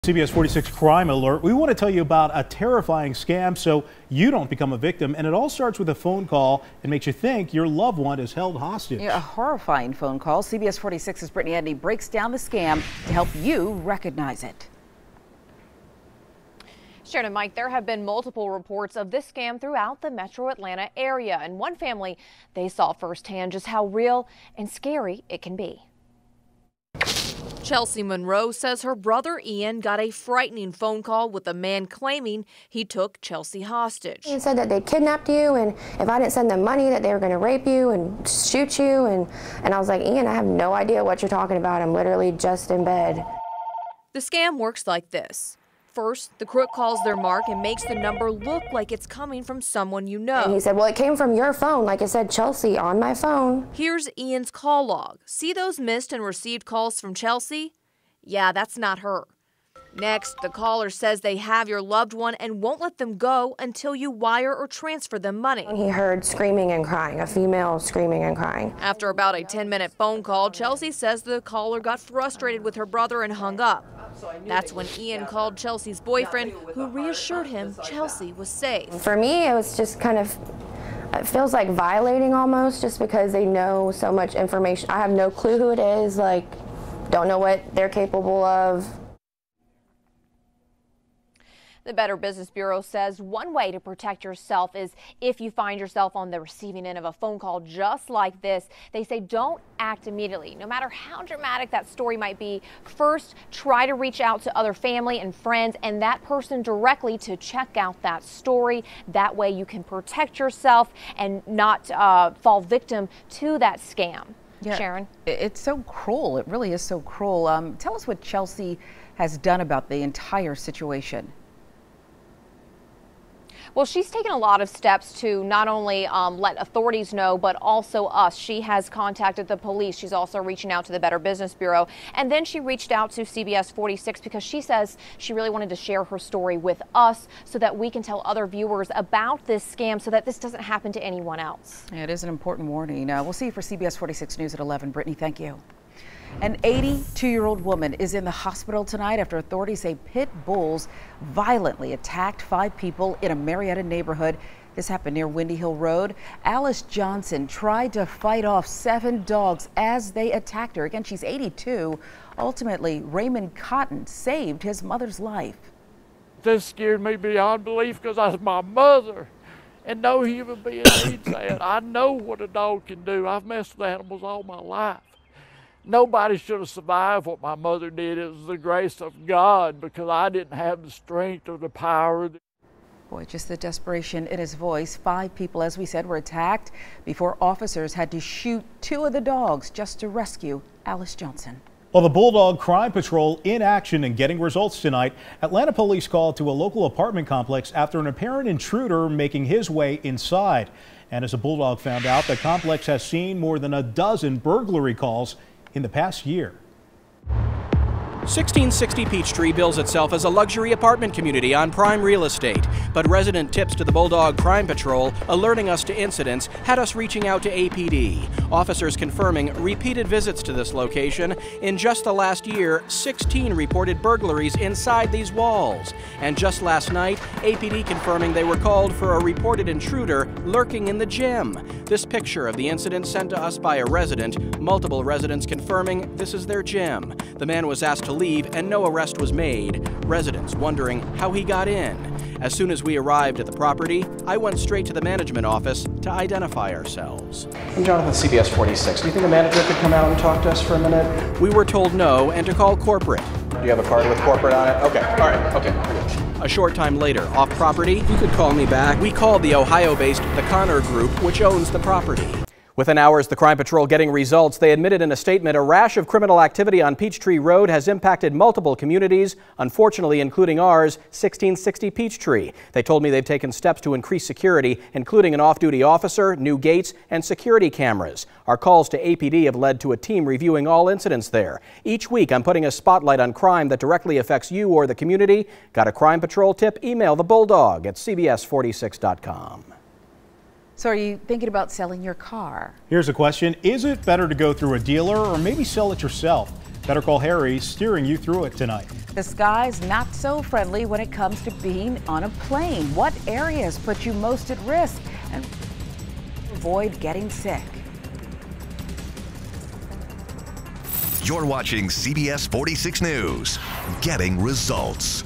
CBS 46 Crime Alert. We want to tell you about a terrifying scam so you don't become a victim. And it all starts with a phone call and makes you think your loved one is held hostage. Yeah, a horrifying phone call. CBS 46's Brittany Edney breaks down the scam to help you recognize it. Sharon and Mike, there have been multiple reports of this scam throughout the metro Atlanta area. And one family, they saw firsthand just how real and scary it can be. Chelsea Monroe says her brother Ian got a frightening phone call with a man claiming he took Chelsea hostage. He said that they kidnapped you, and if I didn't send them money that they were going to rape you and shoot you, and I was like, Ian, I have no idea what you're talking about. I'm literally just in bed. The scam works like this. First, the crook calls their mark and makes the number look like it's coming from someone you know. And he said, well, it came from your phone. Like I said, Chelsea on my phone. Here's Ian's call log. See those missed and received calls from Chelsea? Yeah, that's not her. Next, the caller says they have your loved one and won't let them go until you wire or transfer them money. He heard screaming and crying, a female screaming and crying. After about a 10-minute phone call, Chelsea says the caller got frustrated with her brother and hung up. That's when Ian called Chelsea's boyfriend, who reassured him Chelsea was safe. For me, it was just kind of, it feels like violating almost, just because they know so much information. I have no clue who it is, like, don't know what they're capable of. The Better Business Bureau says one way to protect yourself is if you find yourself on the receiving end of a phone call just like this. They say don't act immediately. No matter how dramatic that story might be, first try to reach out to other family and friends and that person directly to check out that story. That way you can protect yourself and not fall victim to that scam. Yeah, Sharon? It's so cruel. It really is so cruel. Tell us what Chelsea has done about the entire situation. Well, she's taken a lot of steps to not only let authorities know, but also us. She has contacted the police. She's also reaching out to the Better Business Bureau. And then she reached out to CBS 46 because she says she really wanted to share her story with us so that we can tell other viewers about this scam so that this doesn't happen to anyone else. Yeah, it is an important warning. We'll see you for CBS 46 News at 11. Brittany, thank you. An 82-year-old woman is in the hospital tonight after authorities say pit bulls violently attacked 5 people in a Marietta neighborhood. This happened near Windy Hill Road. Alice Johnson tried to fight off 7 dogs as they attacked her. Again, she's 82. Ultimately, Raymond Cotton saved his mother's life. This scared me beyond belief because I was my mother. And no human being needs that. I know what a dog can do. I've messed with animals all my life. Nobody should have survived what my mother did. It was the grace of God because I didn't have the strength or the power. Boy, just the desperation in his voice. 5 people, as we said, were attacked before officers had to shoot 2 of the dogs just to rescue Alice Johnson. Well, the Bulldog Crime Patrol in action and getting results tonight. Atlanta police called to a local apartment complex after an apparent intruder making his way inside. And as a Bulldog found out, the complex has seen more than a dozen burglary calls in the past year. 1660 Peachtree bills itself as a luxury apartment community on prime real estate, but resident tips to the Bulldog Crime Patrol alerting us to incidents had us reaching out to APD. Officers confirming repeated visits to this location. In just the last year, 16 reported burglaries inside these walls. And just last night, APD confirming they were called for a reported intruder lurking in the gym. This picture of the incident sent to us by a resident, multiple residents confirming this is their gym. The man was asked to leave and no arrest was made. Residents wondering how he got in. As soon as we arrived at the property, I went straight to the management office to identify ourselves. I'm Jonathan, CBS 46. Do you think the manager could come out and talk to us for a minute? We were told no and to call corporate. Do you have a card with corporate on it? Okay, all right, okay. A short time later, off property, you could call me back. We called the Ohio-based The Connor Group, which owns the property. Within hours, the Crime Patrol getting results. They admitted in a statement a rash of criminal activity on Peachtree Road has impacted multiple communities, unfortunately including ours, 1660 Peachtree. They told me they've taken steps to increase security, including an off-duty officer, new gates, and security cameras. Our calls to APD have led to a team reviewing all incidents there. Each week, I'm putting a spotlight on crime that directly affects you or the community. Got a Crime Patrol tip? Email the Bulldog at cbs46.com. So are you thinking about selling your car? Here's a question. Is it better to go through a dealer or maybe sell it yourself? Better Call Harry steering you through it tonight. The sky's not so friendly when it comes to being on a plane. What areas put you most at risk and avoid getting sick? You're watching CBS 46 News, Getting Results.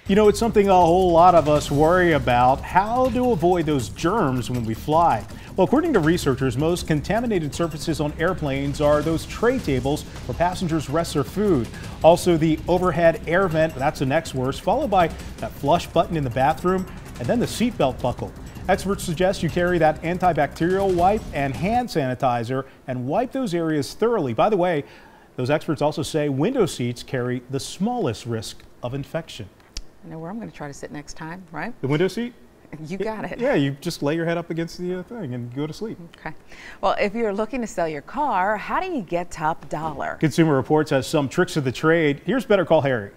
You know, it's something a whole lot of us worry about, how to avoid those germs when we fly. Well, according to researchers, most contaminated surfaces on airplanes are those tray tables where passengers rest their food. Also, the overhead air vent, that's the next worst, followed by that flush button in the bathroom, and then the seatbelt buckle. Experts suggest you carry that antibacterial wipe and hand sanitizer and wipe those areas thoroughly. By the way, those experts also say window seats carry the smallest risk of infection. I know where I'm going to try to sit next time, right? The window seat? You got it. Yeah, you just lay your head up against the thing and go to sleep. Okay. Well, if you're looking to sell your car, how do you get top dollar? Consumer Reports has some tricks of the trade. Here's Better Call Harry.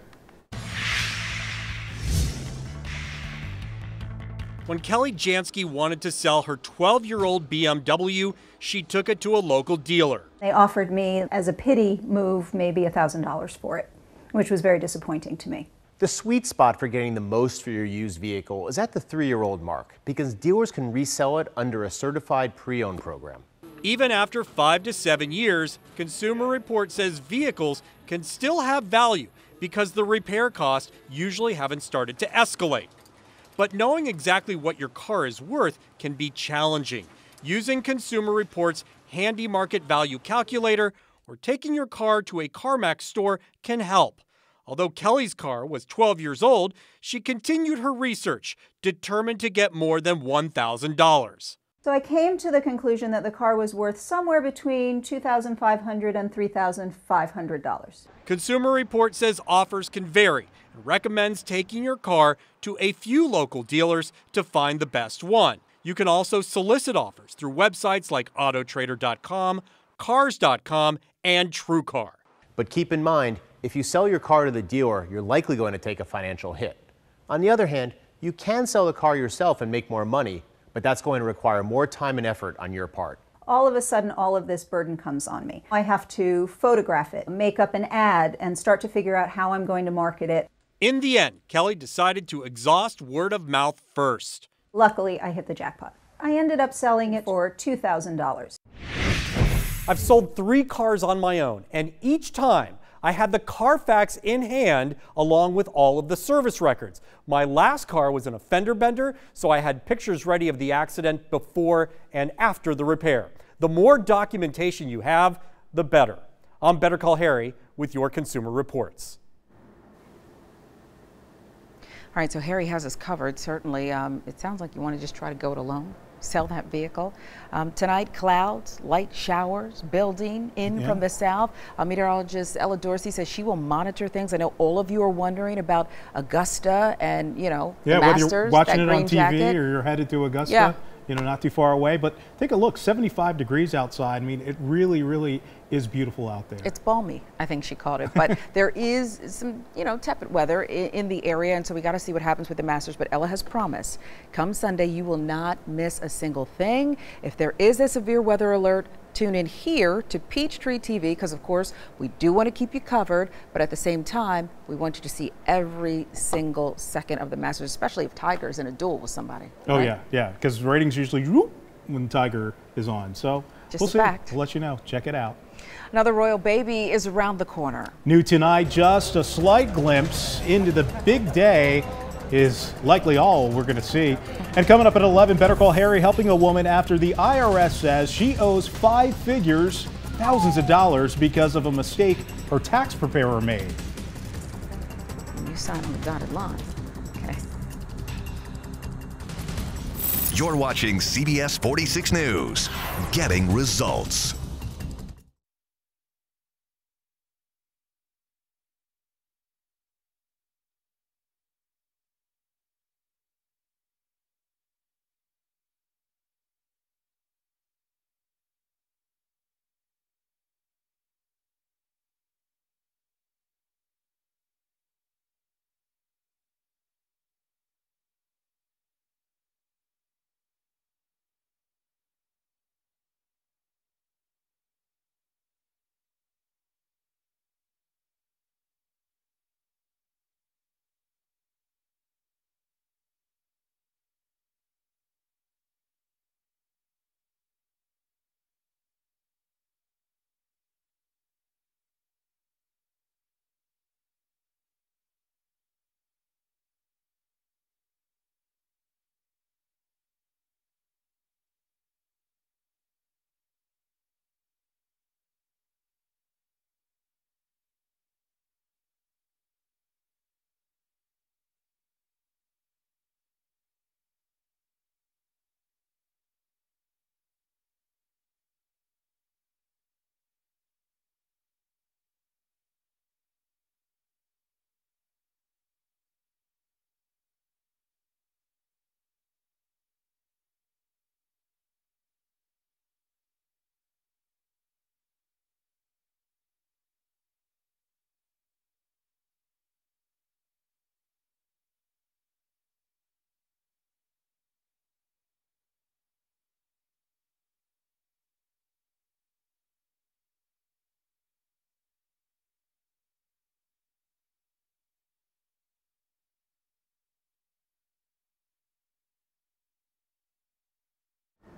When Kelly Jansky wanted to sell her 12-year-old BMW, she took it to a local dealer. They offered me, as a pity move, maybe $1,000 for it, which was very disappointing to me. The sweet spot for getting the most for your used vehicle is at the 3-year-old mark, because dealers can resell it under a certified pre-owned program. Even after 5 to 7 years, Consumer Reports says vehicles can still have value because the repair costs usually haven't started to escalate. But knowing exactly what your car is worth can be challenging. Using Consumer Reports' handy market value calculator or taking your car to a CarMax store can help. Although Kelly's car was 12 years old, she continued her research, determined to get more than $1,000. So I came to the conclusion that the car was worth somewhere between $2,500 and $3,500. Consumer Reports says offers can vary and recommends taking your car to a few local dealers to find the best one. You can also solicit offers through websites like Autotrader.com, Cars.com, and TrueCar. But keep in mind, if you sell your car to the dealer, you're likely going to take a financial hit. On the other hand, you can sell the car yourself and make more money, but that's going to require more time and effort on your part. All of a sudden, all of this burden comes on me. I have to photograph it, make up an ad, and start to figure out how I'm going to market it. In the end, Kelly decided to exhaust word of mouth first. Luckily, I hit the jackpot. I ended up selling it for $2,000. I've sold 3 cars on my own, and each time I had the Carfax in hand along with all of the service records. My last car was in a fender bender, so I had pictures ready of the accident before and after the repair. The more documentation you have, the better. I'm Better Call Harry with your Consumer Reports. All right, so Harry has us covered, certainly. It sounds like you want to just try to go it alone. sell that vehicle. Tonight, clouds, light showers building in from the south. Meteorologist Ella Dorsey says she will monitor things. I know all of you are wondering about Augusta and, you know, the Masters, whether you're watching it on TV jacket. or you're headed to Augusta, you know, not too far away. But take a look, 75 degrees outside. I mean, it really, really is beautiful out there. It's balmy, I think she called it. But there is some, you know, tepid weather in the area, and so we got to see what happens with the Masters. But Ella has promised, come Sunday, you will not miss a single thing. If there is a severe weather alert, tune in here to Peachtree TV, because of course we do want to keep you covered, but at the same time we want you to see every single second of the Masters, especially if Tiger's in a duel with somebody. Oh right? yeah, because ratings usually whoop when Tiger is on. So Just we'll a see. fact. We'll let you know. Check it out. Another royal baby is around the corner. New tonight, just a slight glimpse into the big day is likely all we're going to see. And coming up at 11, Better Call Harry helping a woman after the IRS says she owes 5 figures, thousands of dollars, because of a mistake her tax preparer made. You sign on the dotted line. Okay. You're watching CBS 46 News, getting results.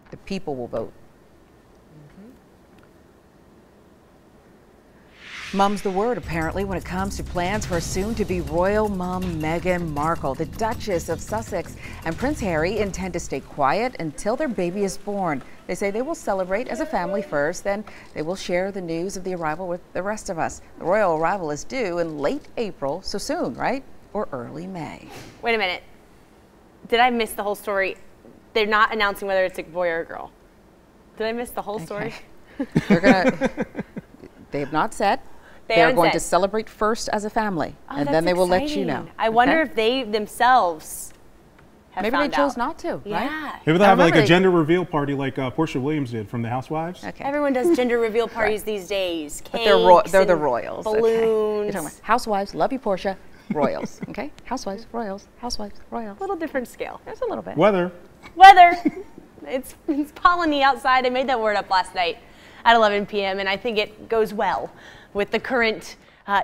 The people will vote. Mum's the word, apparently, when it comes to plans for soon-to-be royal mom Meghan Markle. The Duchess of Sussex and Prince Harry intend to stay quiet until their baby is born. They say they will celebrate as a family first, then they will share the news of the arrival with the rest of us. The royal arrival is due in late April, so soon, right? Or early May. Wait a minute. Did I miss the whole story? They're not announcing whether it's a boy or a girl. Did I miss the whole story? They're gonna, they have not said. They're going to celebrate first as a family, and then they will let you know. I wonder if they themselves have Maybe found they chose out. not to, right? Yeah. Maybe they'll have like a gender reveal party like Portia Williams did from the Housewives. Okay. Everyone does gender reveal parties these days. But Cakes they're the and royals. Balloons. Okay. You're talking about Housewives, love you, Portia. Royals, okay? Housewives, royals, housewives, royals. A little different scale. There's a little bit. Weather. It's polleny outside. I made that word up last night at 11 p.m. and I think it goes well with the current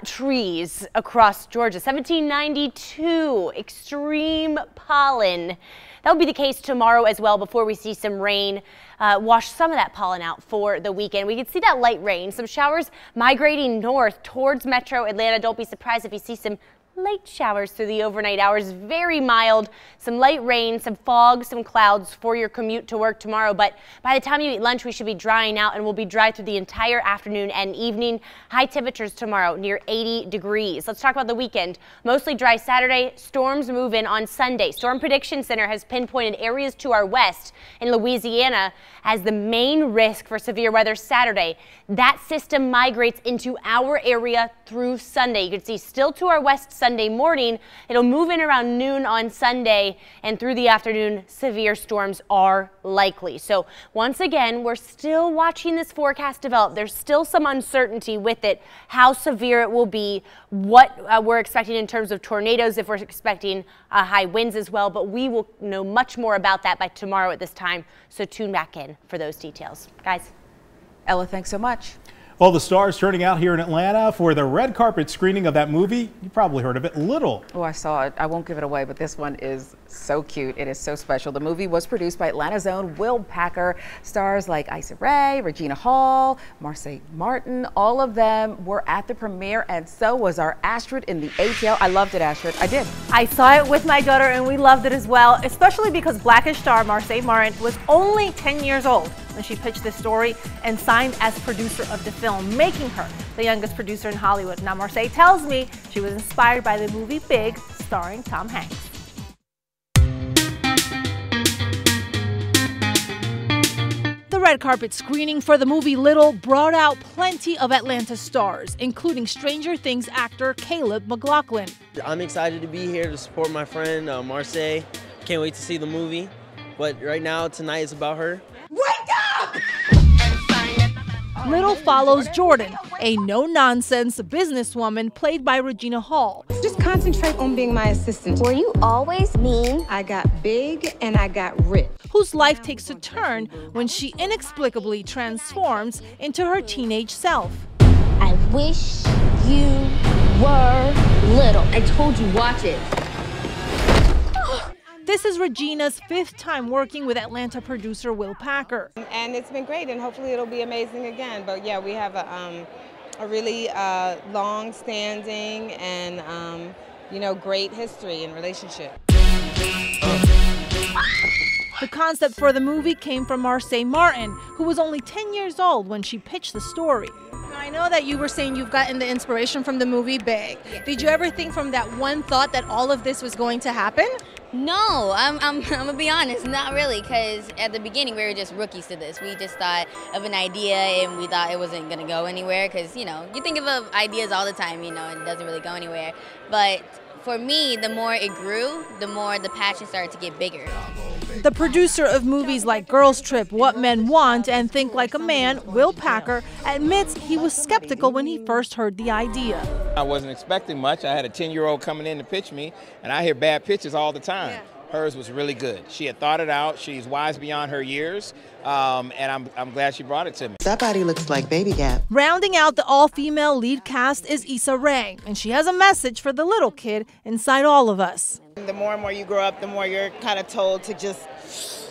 trees across Georgia. 1792, extreme pollen. That will be the case tomorrow as well before we see some rain wash some of that pollen out for the weekend. We can see that light rain, some showers migrating north towards metro Atlanta. Don't be surprised if you see some late showers through the overnight hours. Very mild, some light rain, some fog, some clouds for your commute to work tomorrow. But by the time you eat lunch, we should be drying out, and we'll be dry through the entire afternoon and evening. High temperatures tomorrow near 80 degrees. Let's talk about the weekend. Mostly dry Saturday. Storms move in on Sunday. Storm Prediction Center has pinpointed areas to our west in Louisiana as the main risk for severe weather Saturday. That system migrates into our area through Sunday. You can see still to our west Sunday morning. It'll move in around noon on Sunday, and through the afternoon, severe storms are likely. So once again, we're still watching this forecast develop. There's still some uncertainty with it, how severe it will be, what we're expecting in terms of tornadoes, if we're expecting high winds as well, but we will know much more about that by tomorrow at this time. So tune back in for those details. Guys. Ella, thanks so much. All the stars turning out here in Atlanta for the red carpet screening of that movie. You probably heard of it, Little. Oh, I saw it. I won't give it away, but this one is so cute. It is so special. The movie was produced by Atlanta's own Will Packer. Stars like Issa Rae, Regina Hall, Marsai Martin, all of them were at the premiere, and so was our Astrid in the ATL. I loved it, Astrid. I did. I saw it with my daughter, and we loved it as well, especially because Blackish star Marsai Martin was only 10 years old when she pitched this story and signed as producer of the film, making her the youngest producer in Hollywood. Now, Marsai tells me she was inspired by the movie Big, starring Tom Hanks. The red carpet screening for the movie Little brought out plenty of Atlanta stars, including Stranger Things actor Caleb McLaughlin. I'm excited to be here to support my friend Marsai. Can't wait to see the movie. But right now, tonight is about her. Wake up! Little follows Jordan, a no-nonsense businesswoman played by Regina Hall. Just concentrate on being my assistant. Were you always mean? I got big and I got rich. Whose life takes a turn when she inexplicably transforms into her teenage self. I wish you were little. I told you, watch it. This is Regina's 5th time working with Atlanta producer Will Packer. And it's been great, and hopefully it'll be amazing again. But yeah, we have a really long-standing and great history and relationship. The concept for the movie came from Marsai Martin, who was only 10 years old when she pitched the story. I know that you were saying you've gotten the inspiration from the movie Big. Did you ever think from that one thought that all of this was going to happen? No, I'm gonna be honest, not really, because at the beginning we were just rookies to this. We just thought of an idea and we thought it wasn't gonna go anywhere, because you think of ideas all the time, it doesn't really go anywhere. But for me, the more it grew, the more the passion started to get bigger. The producer of movies like Girls Trip, What Men Want, and Think Like a Man, Will Packer, admits he was skeptical when he first heard the idea. I wasn't expecting much. I had a 10-year-old coming in to pitch me, and I hear bad pitches all the time. Yeah. Hers was really good. She had thought it out. She's wise beyond her years, and I'm glad she brought it to me. That body looks like Baby Gap. Rounding out the all-female lead cast is Issa Rae, and she has a message for the little kid inside all of us. The more and more you grow up, the more you're kind of told to just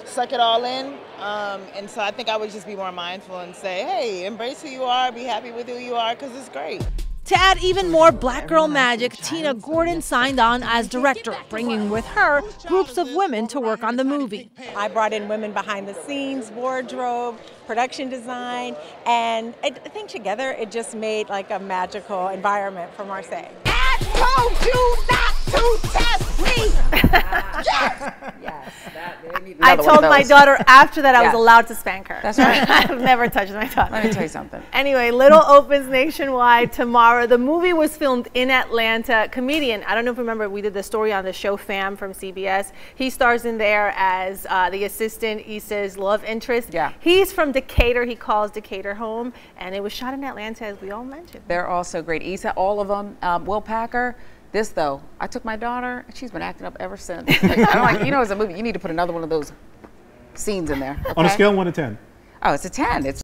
suck it all in. And so I think I would just be more mindful and say, hey, embrace who you are, be happy with who you are, because it's great. To add even more black girl magic, Tina Gordon signed on as director, bringing with her groups of women to work on the movie. I brought in women behind the scenes, wardrobe, production design, and I think together it just made like a magical environment for Marsai. I told you not to test me! Yes. I told my daughter after that I was allowed to spank her. That's right. I've never touched my daughter. Let me tell you something. Anyway, Little opens nationwide tomorrow. The movie was filmed in Atlanta. Comedian, I don't know if you remember, we did the story on the show Fam from CBS. He stars in there as the assistant, Issa's love interest. Yeah. He's from Decatur. He calls Decatur home, and it was shot in Atlanta, as we all mentioned. They're all so great. Issa, all of them. Will Packer. This though, I took my daughter, she's been acting up ever since. It's a movie. You need to put another one of those scenes in there. Okay? On a scale of 1 to 10. Oh, it's a 10. It's